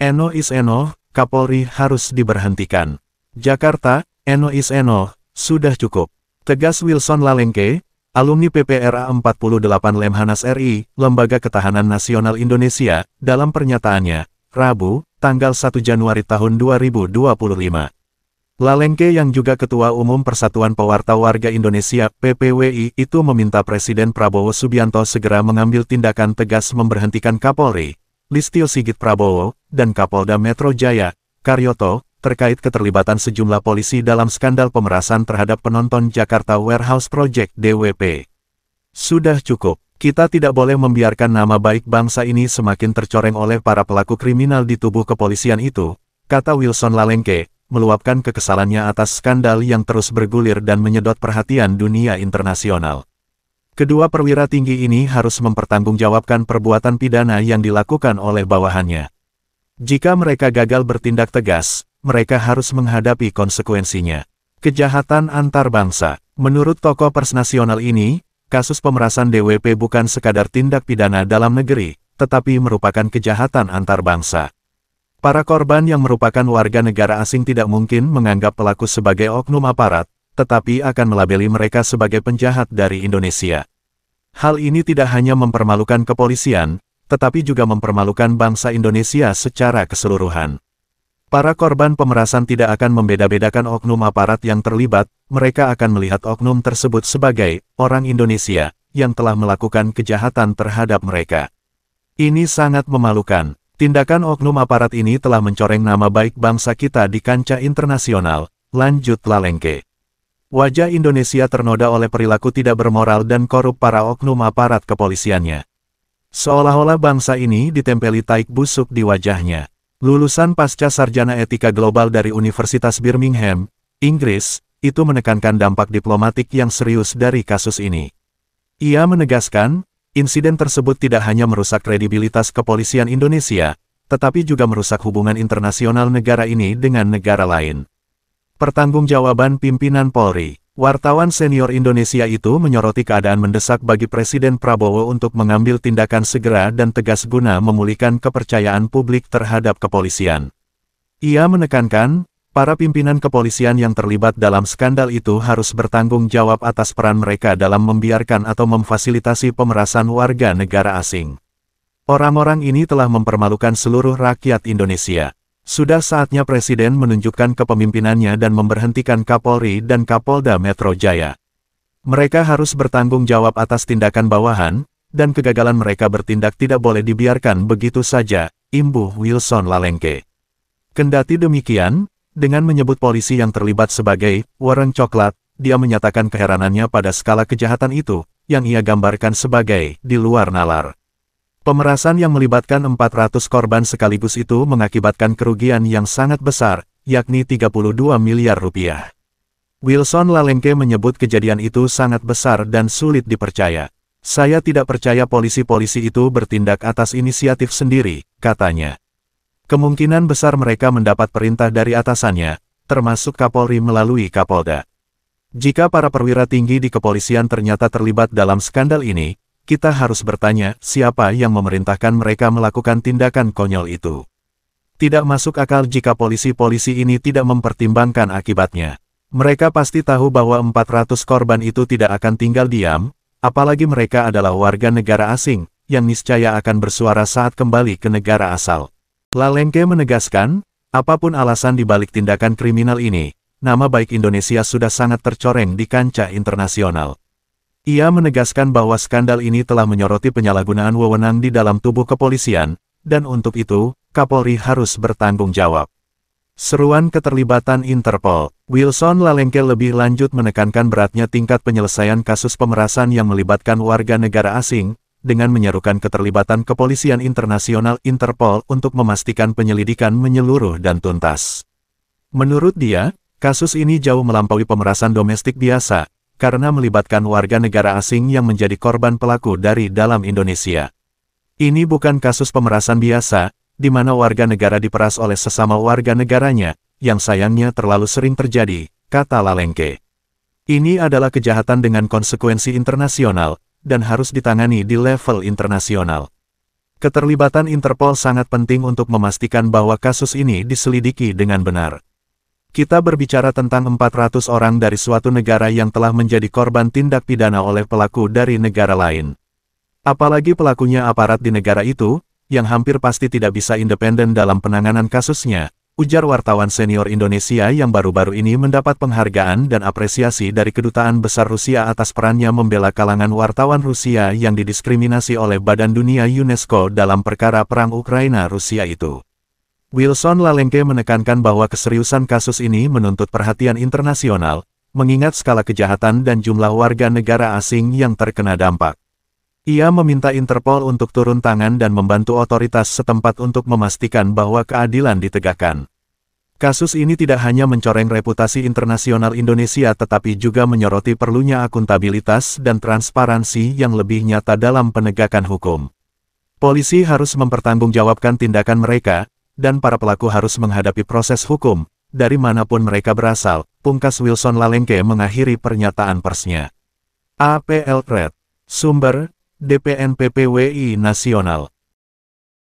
Eno is Eno, Kapolri harus diberhentikan. Jakarta, Eno is Eno, sudah cukup. Tegas Wilson Lalengke, alumni PPRA 48 Lemhanas RI, Lembaga Ketahanan Nasional Indonesia, dalam pernyataannya, Rabu, tanggal 1 Januari tahun 2025. Lalengke yang juga Ketua Umum Persatuan Pewarta Warga Indonesia, PPWI, itu meminta Presiden Prabowo Subianto segera mengambil tindakan tegas memberhentikan Kapolri Listio Sigit Prabowo, dan Kapolda Metro Jaya, Karyoto, terkait keterlibatan sejumlah polisi dalam skandal pemerasan terhadap penonton Jakarta Warehouse Project (DWP). Sudah cukup, kita tidak boleh membiarkan nama baik bangsa ini semakin tercoreng oleh para pelaku kriminal di tubuh kepolisian itu, kata Wilson Lalengke, meluapkan kekesalannya atas skandal yang terus bergulir dan menyedot perhatian dunia internasional. Kedua perwira tinggi ini harus mempertanggungjawabkan perbuatan pidana yang dilakukan oleh bawahannya. Jika mereka gagal bertindak tegas, mereka harus menghadapi konsekuensinya. Kejahatan antar bangsa. Menurut tokoh pers nasional ini, kasus pemerasan DWP bukan sekadar tindak pidana dalam negeri, tetapi merupakan kejahatan antar bangsa. Para korban yang merupakan warga negara asing tidak mungkin menganggap pelaku sebagai oknum aparat, tetapi akan melabeli mereka sebagai penjahat dari Indonesia. Hal ini tidak hanya mempermalukan kepolisian, tetapi juga mempermalukan bangsa Indonesia secara keseluruhan. Para korban pemerasan tidak akan membeda-bedakan oknum aparat yang terlibat, mereka akan melihat oknum tersebut sebagai orang Indonesia yang telah melakukan kejahatan terhadap mereka. Ini sangat memalukan. Tindakan oknum aparat ini telah mencoreng nama baik bangsa kita di kancah internasional, lanjut Lalengke. Wajah Indonesia ternoda oleh perilaku tidak bermoral dan korup para oknum aparat kepolisiannya. Seolah-olah bangsa ini ditempeli taik busuk di wajahnya. Lulusan pasca sarjana etika global dari Universitas Birmingham, Inggris, itu menekankan dampak diplomatik yang serius dari kasus ini. Ia menegaskan, insiden tersebut tidak hanya merusak kredibilitas kepolisian Indonesia, tetapi juga merusak hubungan internasional negara ini dengan negara lain. Pertanggungjawaban pimpinan Polri. Wartawan senior Indonesia itu menyoroti keadaan mendesak bagi Presiden Prabowo untuk mengambil tindakan segera dan tegas guna memulihkan kepercayaan publik terhadap kepolisian. Ia menekankan, para pimpinan kepolisian yang terlibat dalam skandal itu harus bertanggung jawab atas peran mereka dalam membiarkan atau memfasilitasi pemerasan warga negara asing. Orang-orang ini telah mempermalukan seluruh rakyat Indonesia. Sudah saatnya Presiden menunjukkan kepemimpinannya dan memberhentikan Kapolri dan Kapolda Metro Jaya. Mereka harus bertanggung jawab atas tindakan bawahan, dan kegagalan mereka bertindak tidak boleh dibiarkan begitu saja, imbuh Wilson Lalengke. Kendati demikian, dengan menyebut polisi yang terlibat sebagai warung coklat, dia menyatakan keheranannya pada skala kejahatan itu, yang ia gambarkan sebagai di luar nalar. Pemerasan yang melibatkan 400 korban sekaligus itu mengakibatkan kerugian yang sangat besar, yakni 32 miliar rupiah. Wilson Lalengke menyebut kejadian itu sangat besar dan sulit dipercaya. Saya tidak percaya polisi-polisi itu bertindak atas inisiatif sendiri, katanya. Kemungkinan besar mereka mendapat perintah dari atasannya, termasuk Kapolri melalui Kapolda. Jika para perwira tinggi di kepolisian ternyata terlibat dalam skandal ini, kita harus bertanya, siapa yang memerintahkan mereka melakukan tindakan konyol itu. Tidak masuk akal jika polisi-polisi ini tidak mempertimbangkan akibatnya. Mereka pasti tahu bahwa 400 korban itu tidak akan tinggal diam, apalagi mereka adalah warga negara asing, yang niscaya akan bersuara saat kembali ke negara asal. Lalengke menegaskan, apapun alasan dibalik tindakan kriminal ini, nama baik Indonesia sudah sangat tercoreng di kancah internasional. Ia menegaskan bahwa skandal ini telah menyoroti penyalahgunaan wewenang di dalam tubuh kepolisian, dan untuk itu, Kapolri harus bertanggung jawab. Seruan keterlibatan Interpol. Wilson Lalengke lebih lanjut menekankan beratnya tingkat penyelesaian kasus pemerasan yang melibatkan warga negara asing, dengan menyerukan keterlibatan kepolisian internasional Interpol untuk memastikan penyelidikan menyeluruh dan tuntas. Menurut dia, kasus ini jauh melampaui pemerasan domestik biasa, karena melibatkan warga negara asing yang menjadi korban pelaku dari dalam Indonesia. Ini bukan kasus pemerasan biasa, di mana warga negara diperas oleh sesama warga negaranya, yang sayangnya terlalu sering terjadi, kata Lalengke. Ini adalah kejahatan dengan konsekuensi internasional, dan harus ditangani di level internasional. Keterlibatan Interpol sangat penting untuk memastikan bahwa kasus ini diselidiki dengan benar. Kita berbicara tentang 400 orang dari suatu negara yang telah menjadi korban tindak pidana oleh pelaku dari negara lain. Apalagi pelakunya aparat di negara itu, yang hampir pasti tidak bisa independen dalam penanganan kasusnya, ujar wartawan senior Indonesia yang baru-baru ini mendapat penghargaan dan apresiasi dari Kedutaan Besar Rusia atas perannya membela kalangan wartawan Rusia yang didiskriminasi oleh Badan Dunia UNESCO dalam perkara perang Ukraina-Rusia itu. Wilson Lalengke menekankan bahwa keseriusan kasus ini menuntut perhatian internasional, mengingat skala kejahatan dan jumlah warga negara asing yang terkena dampak. Ia meminta Interpol untuk turun tangan dan membantu otoritas setempat untuk memastikan bahwa keadilan ditegakkan. Kasus ini tidak hanya mencoreng reputasi internasional Indonesia tetapi juga menyoroti perlunya akuntabilitas dan transparansi yang lebih nyata dalam penegakan hukum. Polisi harus mempertanggungjawabkan tindakan mereka, dan para pelaku harus menghadapi proses hukum, dari manapun mereka berasal, pungkas Wilson Lalengke mengakhiri pernyataan persnya. APL Red. Sumber, DPNPPWI Nasional.